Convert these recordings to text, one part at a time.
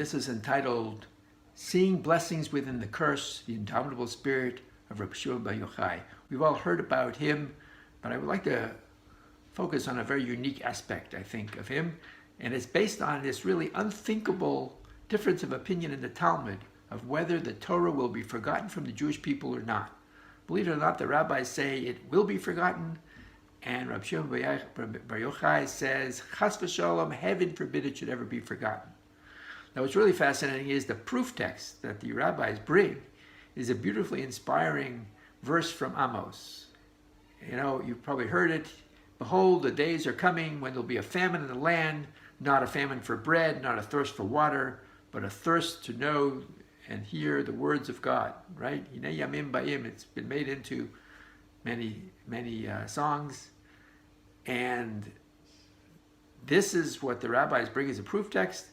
This is entitled, Seeing Blessings Within the Curse, the Indomitable Spirit of Rabbi Shimon Bar Yochai. We've all heard about him, but I would like to focus on a very unique aspect, I think, of him. And it's based on this really unthinkable difference of opinion in the Talmud of whether the Torah will be forgotten from the Jewish people or not. Believe it or not, the rabbis say it will be forgotten, and Rabbi Shimon Bar Yochai says, Chas v'sholom, heaven forbid it should ever be forgotten. Now, what's really fascinating is the proof text that the rabbis bring is a beautifully inspiring verse from Amos. You know, you've probably heard it. Behold, the days are coming when there'll be a famine in the land, not a famine for bread, not a thirst for water, but a thirst to know and hear the words of God, right? Hinei yamim ba'im, it's been made into many songs. And this is what the rabbis bring as a proof text.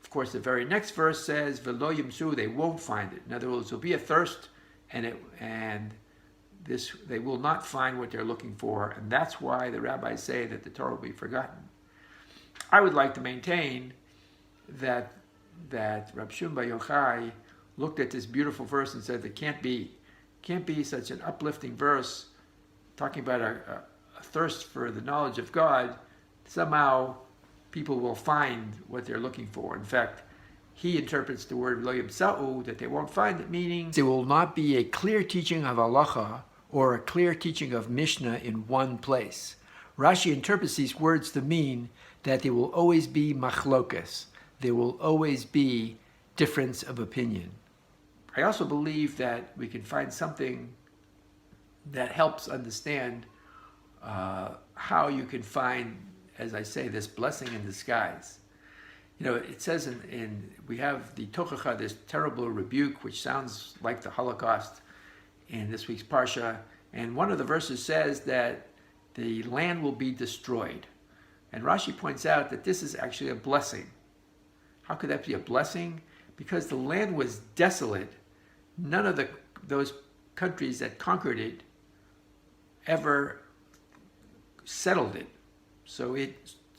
Of course, the very next verse says, V'lo yimsu, they won't find it. In other words, there'll be a thirst, and they will not find what they're looking for, and that's why the rabbis say that the Torah will be forgotten. I would like to maintain that Rabbi Shimon Bar Yochai looked at this beautiful verse and said, it can't be such an uplifting verse talking about a thirst for the knowledge of God. Somehow people will find what they're looking for. In fact, he interprets the word lo yimsa'u, that they won't find it, meaning there will not be a clear teaching of halacha or a clear teaching of Mishnah in one place. Rashi interprets these words to mean that there will always be machlokas. There will always be difference of opinion. I also believe that we can find something that helps understand how you can find, as I say, this blessing in disguise. You know, it says we have the Tochacha, this terrible rebuke, which sounds like the Holocaust in this week's Parsha. And one of the verses says that the land will be destroyed. And Rashi points out that this is actually a blessing. How could that be a blessing? Because the land was desolate. None of those countries that conquered it ever settled it. So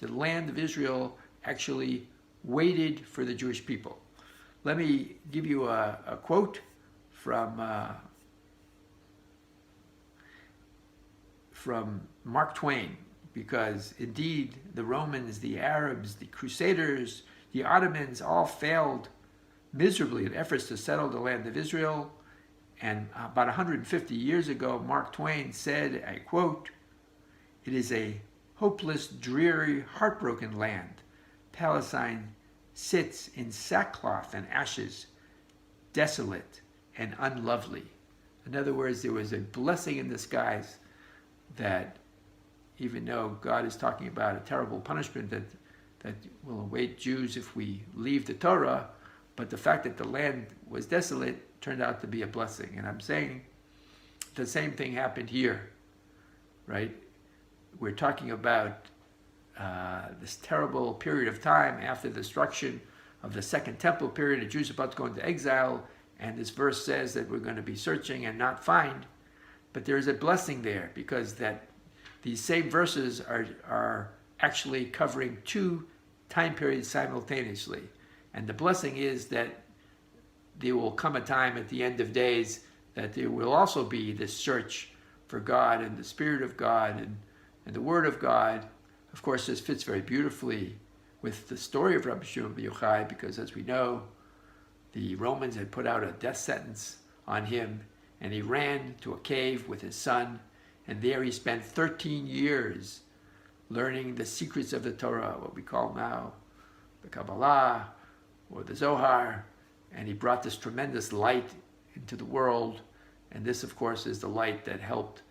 the land of Israel actually waited for the Jewish people. Let me give you a quote from Mark Twain, because indeed the Romans, the Arabs, the Crusaders, the Ottomans all failed miserably in efforts to settle the land of Israel. And about 150 years ago, Mark Twain said, I quote, "It is a hopeless, dreary, heartbroken land. Palestine sits in sackcloth and ashes, desolate and unlovely." In other words, there was a blessing in disguise that even though God is talking about a terrible punishment that will await Jews if we leave the Torah, but the fact that the land was desolate turned out to be a blessing. And I'm saying the same thing happened here, right? We're talking about this terrible period of time after the destruction of the Second Temple period. The Jews are about to go into exile, and this verse says that we're going to be searching and not find. But there is a blessing there, because that these same verses are actually covering two time periods simultaneously. And the blessing is that there will come a time at the end of days that there will also be this search for God and the Spirit of God and the Word of God. Of course, this fits very beautifully with the story of Rabbi Shimon Bar Yochai, because as we know, the Romans had put out a death sentence on him, and he ran to a cave with his son, and there he spent 13 years learning the secrets of the Torah, what we call now the Kabbalah or the Zohar, and he brought this tremendous light into the world. And this, of course, is the light that helped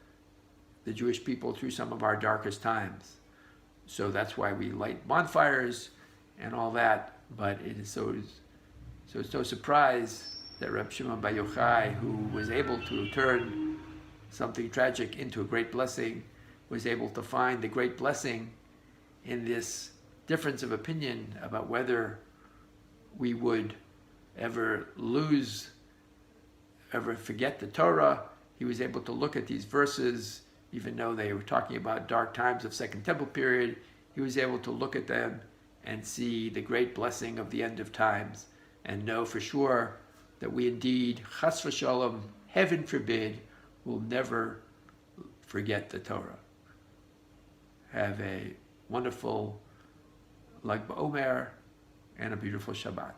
the Jewish people through some of our darkest times. So that's why we light bonfires and all that. But it is so it's no surprise that Rabbi Shimon Bar Yochai, who was able to turn something tragic into a great blessing, was able to find the great blessing in this difference of opinion about whether we would ever forget the Torah. He was able to look at these verses, even though they were talking about dark times of Second Temple period. He was able to look at them and see the great blessing of the end of times, and know for sure that we indeed, chas v'shalom, heaven forbid, will never forget the Torah. Have a wonderful BaOmer and a beautiful Shabbat.